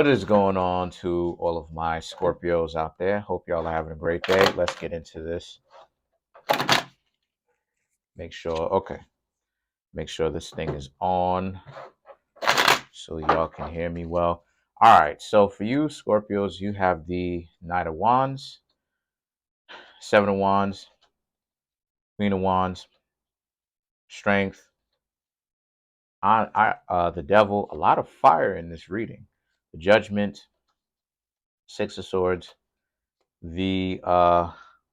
What is going on to all of my Scorpios out there? Hope y'all are having a great day. Let's get into this. Make sure, okay. Make sure this thing is on so y'all can hear me well. All right, so for you Scorpios, you have the Knight of Wands, Seven of Wands, Queen of Wands, Strength, the Devil. A lot of fire in this reading. The Judgment, Six of Swords, the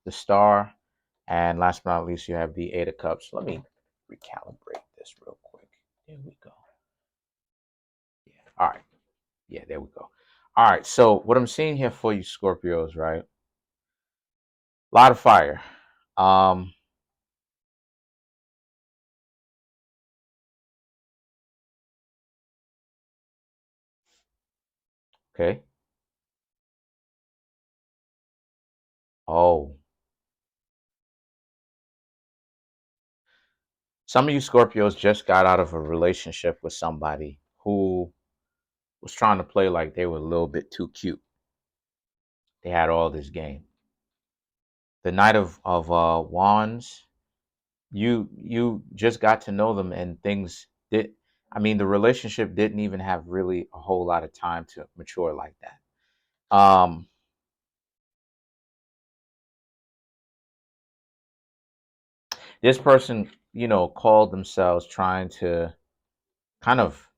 Star, and last but not least, you have the Eight of Cups. Let me recalibrate this real quick. There we go. Yeah. All right. Yeah, there we go. All right. So what I'm seeing here for you, Scorpios, right? A lot of fire. Um, okay. Oh. Some of you Scorpios just got out of a relationship with somebody who was trying to play like they were a little bit too cute. They had all this game. The Knight of Wands, you just got to know them and things did, I mean, the relationship didn't even have really a whole lot of time to mature like that. This person, called themselves trying to kind of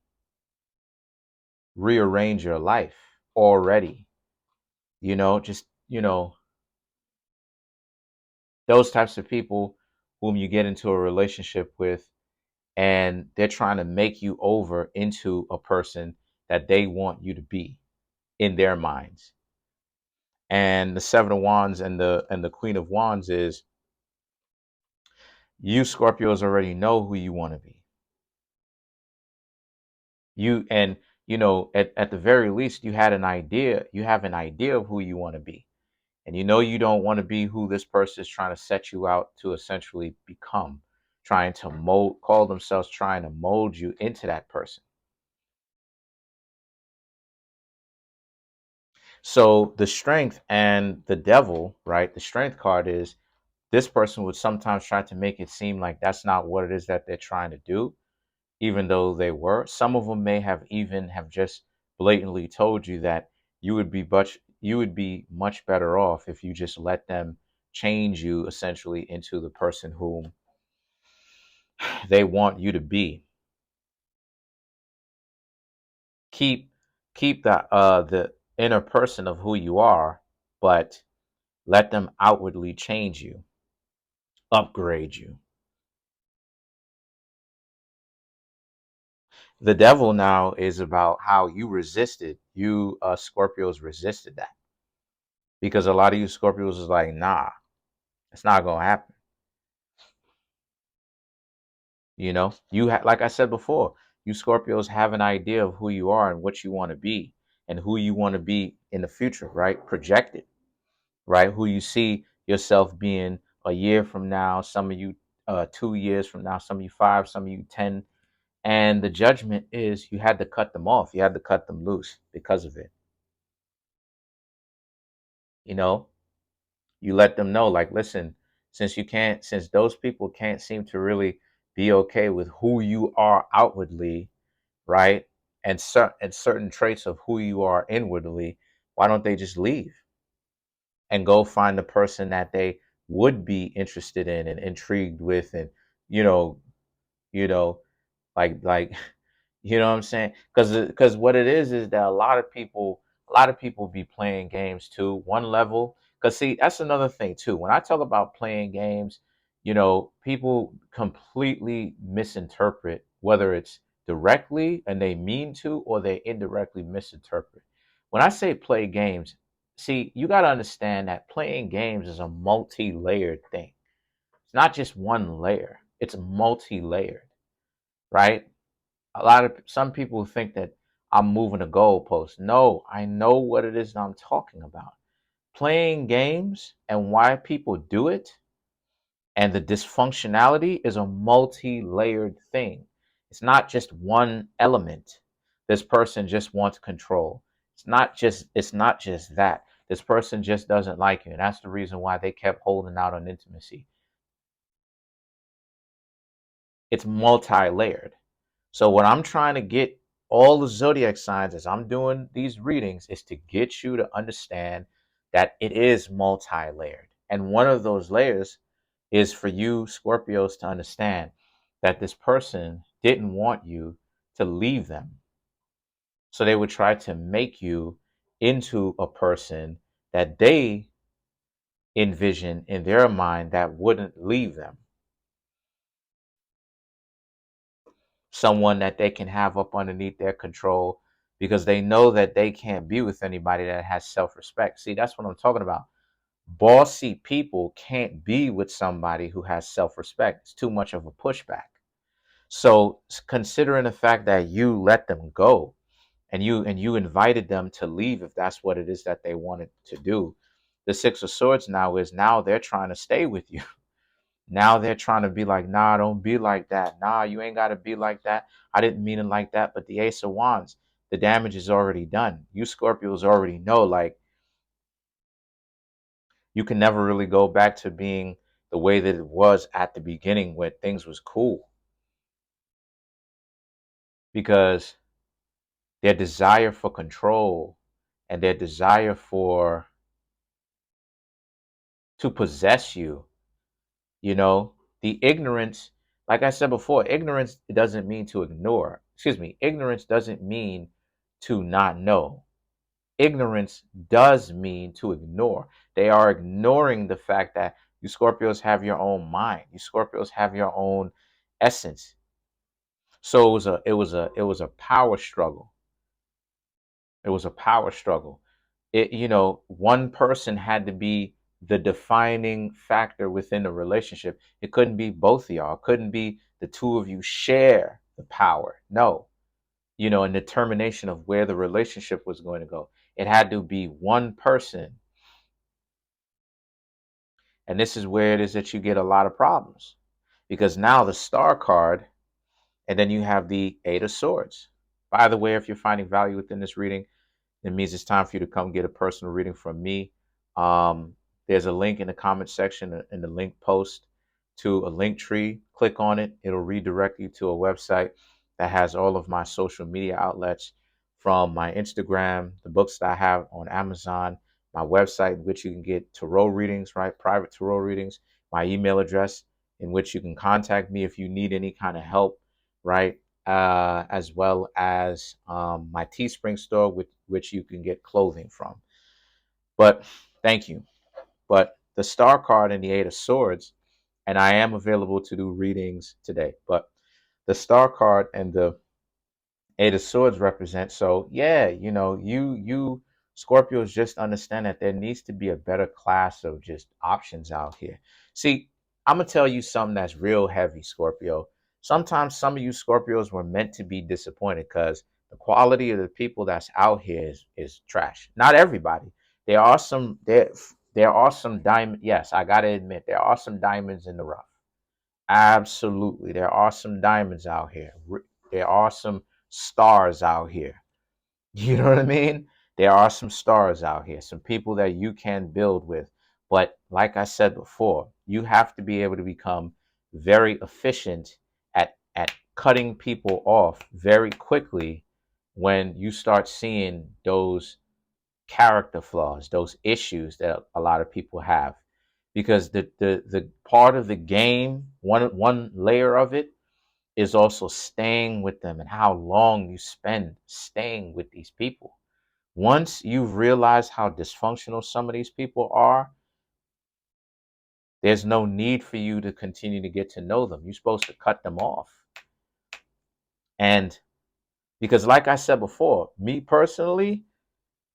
rearrange your life already, just those types of people whom you get into a relationship with, and they're trying to make you over into a person that they want you to be in their minds. And the Seven of Wands and the Queen of Wands is, you Scorpios already know who you want to be. At the very least, you have an idea of who you want to be. And you don't want to be who this person is trying to set you out to essentially become, trying to call themselves trying to mold you into that person. So the Strength and the Devil, right? The Strength card is, this person would sometimes try to make it seem like that's not what it is that they're trying to do, even though they were. Some of them may have even have just blatantly told you that you would be much better off if you just let them change you essentially into the person whom they want you to be. Keep keep the inner person of who you are, but let them outwardly change you, upgrade you. The Devil now is about how you Scorpios resisted that, because a lot of you Scorpios is like, nah, it's not gonna happen. Like I said before, you Scorpios have an idea of who you are and what you want to be, and who you want to be in the future, right? Projected, right? Who you see yourself being a year from now, some of you 2 years from now, some of you 5, some of you 10. And the Judgment is, you had to cut them off. You had to cut them loose because of it. You know, you let them know, like, listen, since those people can't seem to really be okay with who you are outwardly, right? And certain traits of who you are inwardly, why don't they just leave and go find the person that they would be interested in and intrigued with, and you know, you know, like you know what I'm saying? Because what it is that a lot of people be playing games too. One level, because see, that's another thing too. When I talk about playing games, people completely misinterpret, whether it's directly and they mean to, or they indirectly misinterpret. When I say play games, see, you got to understand that playing games is a multi-layered thing. It's not just one layer. It's multi-layered, right? Some people think that I'm moving a goalpost. No, I know what it is that I'm talking about. Playing games and why people do it, and the dysfunctionality, is a multi-layered thing. It's not just one element. This person just wants control. It's not just that. This person just doesn't like you. And that's the reason why they kept holding out on intimacy. It's multi-layered. So what I'm trying to get all the zodiac signs as I'm doing these readings is to get you to understand that it is multi-layered. And one of those layers is for you Scorpios to understand that this person didn't want you to leave them. So they would try to make you into a person that they envision in their mind that wouldn't leave them. Someone that they can have up underneath their control because they know that they can't be with anybody that has self-respect. See, that's what I'm talking about. Bossy people can't be with somebody who has self-respect. It's too much of a pushback. So considering the fact that you let them go and you invited them to leave if that's what it is that they wanted to do, the Six of Swords now they're trying to stay with you. Now they're trying to be like, nah, don't be like that. Nah, you ain't got to be like that. I didn't mean it like that. But the Ace of Wands, the damage is already done. You Scorpios already know, like, you can never really go back to being the way that it was at the beginning when things was cool. Because their desire for control and their desire to possess you, you know, the ignorance, like I said before, ignorance doesn't mean to ignore. Excuse me, ignorance doesn't mean to not know. Ignorance does mean to ignore. They are ignoring the fact that you Scorpios have your own mind. You Scorpios have your own essence. So it was a power struggle. It was a power struggle. One person had to be the defining factor within the relationship. It couldn't be both of y'all. It couldn't be the two of you share the power. No, and determination of where the relationship was going to go. It had to be one person. And this is where it is that you get a lot of problems. Because now the star card, and then you have the Eight of Swords. By the way, if you're finding value within this reading, it means it's time for you to come get a personal reading from me. Um, there's a link in the comment section in the link post to a link tree. Click on it. It'll redirect you to a website that has all of my social media outlets, from my Instagram, the books that I have on Amazon, my website in which you can get tarot readings, right? Private tarot readings, my email address in which you can contact me if you need any kind of help, right? As well as my Teespring store, which you can get clothing from. But thank you. But the star card and the Eight of Swords, and I am available to do readings today. But the star card and the Eight of Swords represent. So yeah, you Scorpios just understand that there needs to be a better class of just options out here. See, I'm gonna tell you something that's real heavy, Scorpio. Sometimes some of you Scorpios were meant to be disappointed because the quality of the people that's out here is trash. Not everybody. There are some diamond. Yes, I gotta admit there are some diamonds in the rough. Absolutely. There are some diamonds out here. There are some stars out here. You know what I mean? There are some stars out here, some people that you can build with. But like I said before, you have to be able to become very efficient at cutting people off very quickly when you start seeing those character flaws, those issues that a lot of people have. Because the part of the game, one layer of it, is also staying with them and how long you spend staying with these people. Once you've realized how dysfunctional some of these people are, there's no need for you to continue to get to know them. You're supposed to cut them off. And because, like I said before, me personally,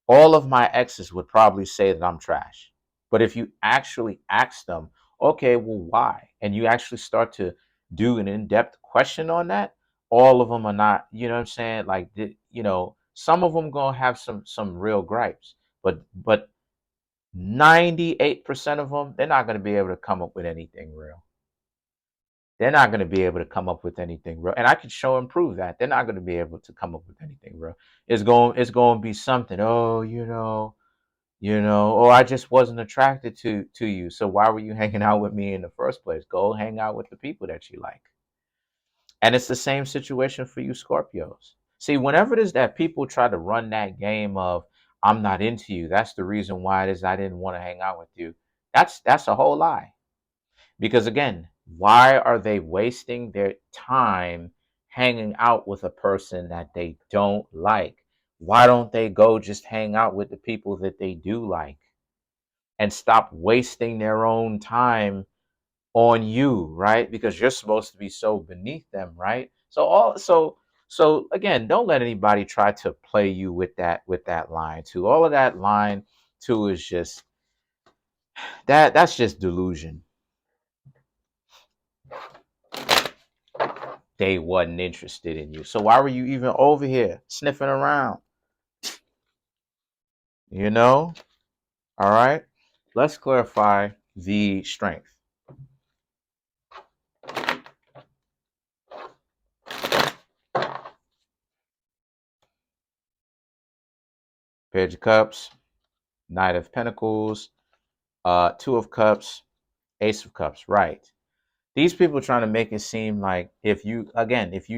all of my exes would probably say that I'm trash. But if you actually ask them, okay, well, why? And you actually start to do an in-depth question on that, all of them are not, you know what I'm saying? Like, some of them gonna have some real gripes, but 98% of them, they're not gonna be able to come up with anything real. they're not going to be able to come up with anything real. And I can show and prove that they're not going to be able to come up with anything real. It's going to be something. Oh, or I just wasn't attracted to you. So why were you hanging out with me in the first place? Go hang out with the people that you like. And it's the same situation for you Scorpios. See, whenever it is that people try to run that game of I'm not into you, that's the reason why it is I didn't want to hang out with you. That's a whole lie. Because again, why are they wasting their time hanging out with a person that they don't like? Why don't they go just hang out with the people that they do like and stop wasting their own time on you, right? Because you're supposed to be so beneath them, right? So again, don't let anybody try to play you with that line too. All of that line too is just that's just delusion. They wasn't interested in you. So why were you even over here sniffing around? You know? All right. Let's clarify the strength. Page of Cups, Knight of Pentacles, Two of Cups, Ace of Cups. Right. These people are trying to make it seem like if you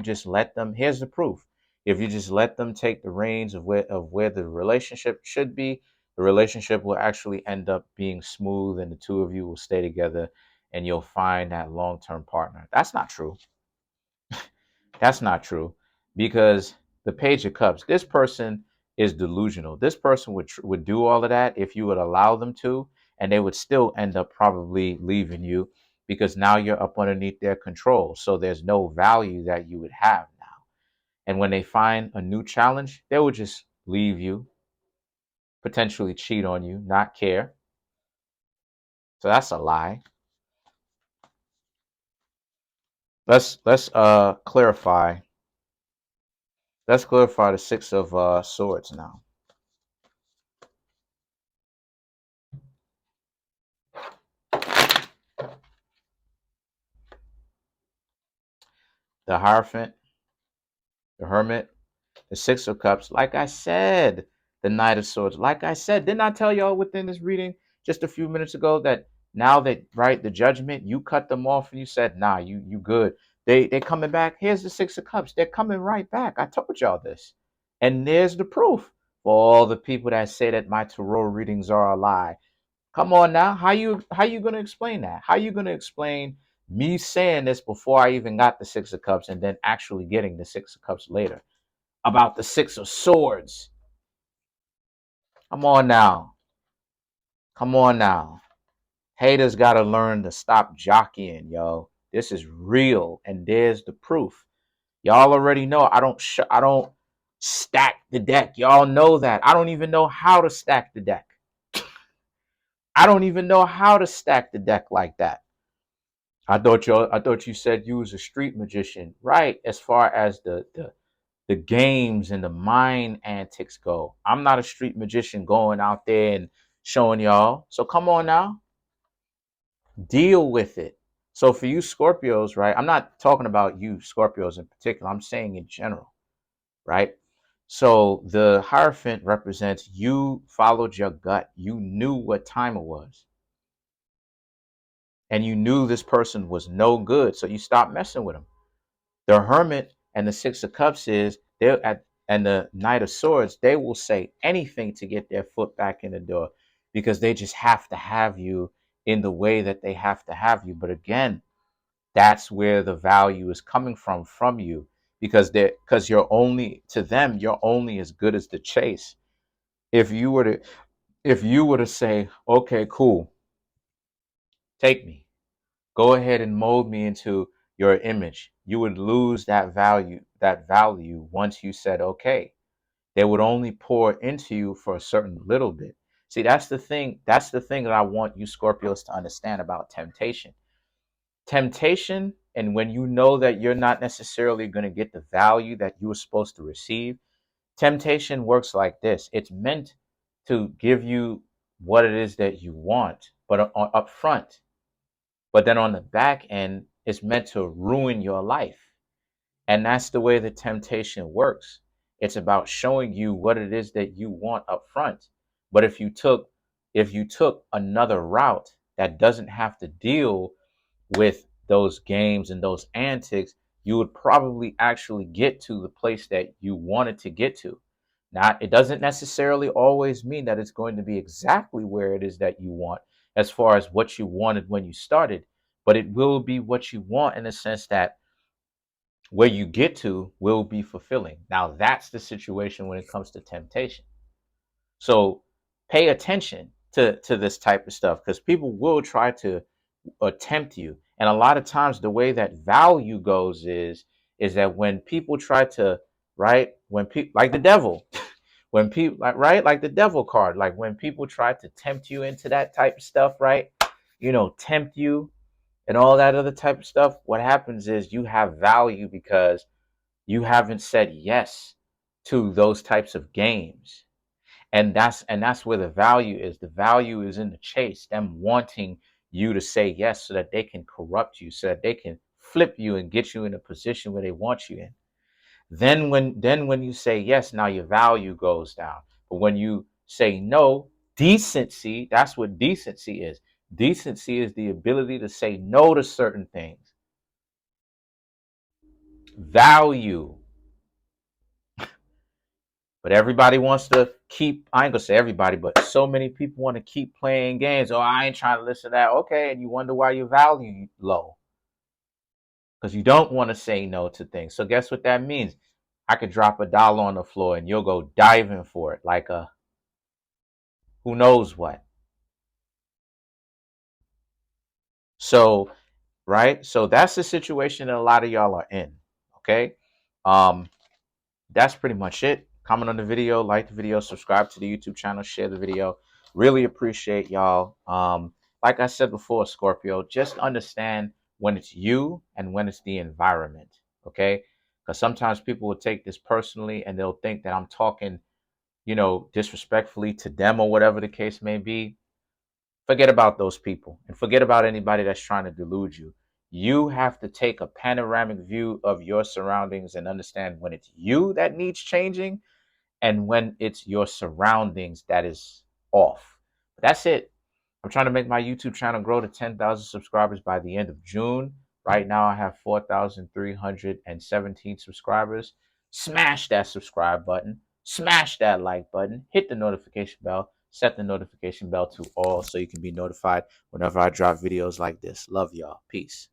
just let them, here's the proof. If you just let them take the reins of where the relationship should be, the relationship will actually end up being smooth and the two of you will stay together and you'll find that long-term partner. That's not true. That's not true because the Page of Cups, this person is delusional. This person would do all of that if you would allow them to, and they would still end up probably leaving you because now you're up underneath their control. So there's no value that you would have now. And when they find a new challenge, they will just leave you, potentially cheat on you, not care. So that's a lie. Let's clarify. Let's clarify the Six of Swords now. The Hierophant, the Hermit, the Six of Cups. Like I said, the Knight of Swords. Like I said, didn't I tell y'all within this reading just a few minutes ago that now that right the Judgment, you cut them off and you said, nah, you good. They coming back. Here's the Six of Cups. They're coming right back. I told y'all this. And there's the proof for all the people that say that my tarot readings are a lie. Come on now. How you gonna explain that? How you gonna explain me saying this before I even got the Six of Cups and then actually getting the Six of Cups later? About the Six of Swords. Come on now. Come on now. Haters gotta learn to stop jockeying, yo. This is real, and there's the proof. Y'all already know I don't stack the deck. Y'all know that. I don't even know how to stack the deck. I don't even know how to stack the deck like that. I thought you said you was a street magician, right? As far as the games and the mind antics go. I'm not a street magician going out there and showing y'all. So come on now, deal with it. So for you Scorpios, right? I'm not talking about you Scorpios in particular. I'm saying in general, right? So the Hierophant represents you followed your gut. You knew what time it was. And you knew this person was no good. So you stopped messing with him. The Hermit and the Six of Cups is they're at and the Knight of Swords, they will say anything to get their foot back in the door because they just have to have you in the way that they have to have you. But again, that's where the value is coming from you because you're only to them, you're only as good as the chase. If you were to say, okay, cool, take me. Go ahead and mold me into your image. You would lose that value once you said okay. They would only pour into you for a certain little bit. See, that's the thing that I want you Scorpios to understand about temptation. And when you know that you're not necessarily going to get the value that you were supposed to receive, temptation works like this. It's meant to give you what it is that you want, but up front. But then on the back end, It's meant to ruin your life. And that's the way the temptation works. It's about showing you what it is that you want up front. But if you took another route that doesn't have to deal with those games and those antics, you would probably actually get to the place that you wanted to get to. Now, it doesn't necessarily always mean that it's going to be exactly where it is that you want, as far as what you wanted when you started, but it will be what you want in the sense that where you get to will be fulfilling. Now, that's the situation when it comes to temptation. So pay attention to this type of stuff, because people will try to tempt you. And a lot of times the way that value goes is that when people try to, right, when people like the devil, when people like, right, like the devil card, like when people try to tempt you into that type of stuff, right, tempt you and all that other type of stuff, what happens is you have value because you haven't said yes to those types of games. And that's where the value is. The value is in the chase, them wanting you to say yes so that they can corrupt you, so that they can flip you and get you in a position where they want you in. Then when you say yes, now your value goes down. But when you say no, decency, that's what decency is. Decency is the ability to say no to certain things. Value. But everybody wants to keep, I ain't gonna say everybody, but so many people want to keep playing games. Oh, I ain't trying to listen to that. Okay. And you wonder why your value low. Because you don't want to say no to things. So guess what that means? I could drop $1 on the floor and you'll go diving for it like a who knows what. So, right? So that's the situation that a lot of y'all are in. Okay. Um, that's pretty much it. Comment on the video, like the video, subscribe to the YouTube channel, share the video. Really appreciate y'all. Like I said before, Scorpio, just understand when it's you and when it's the environment. Okay. Because sometimes people will take this personally and they'll think that I'm talking, disrespectfully to them or whatever the case may be. Forget about those people and forget about anybody that's trying to delude you. You have to take a panoramic view of your surroundings and understand when it's you that needs changing and when it's your surroundings that is off. That's it. I'm trying to make my YouTube channel grow to 10,000 subscribers by the end of June. Right now, I have 4,317 subscribers. Smash that subscribe button. Smash that like button. Hit the notification bell. Set the notification bell to all so you can be notified whenever I drop videos like this. Love y'all. Peace.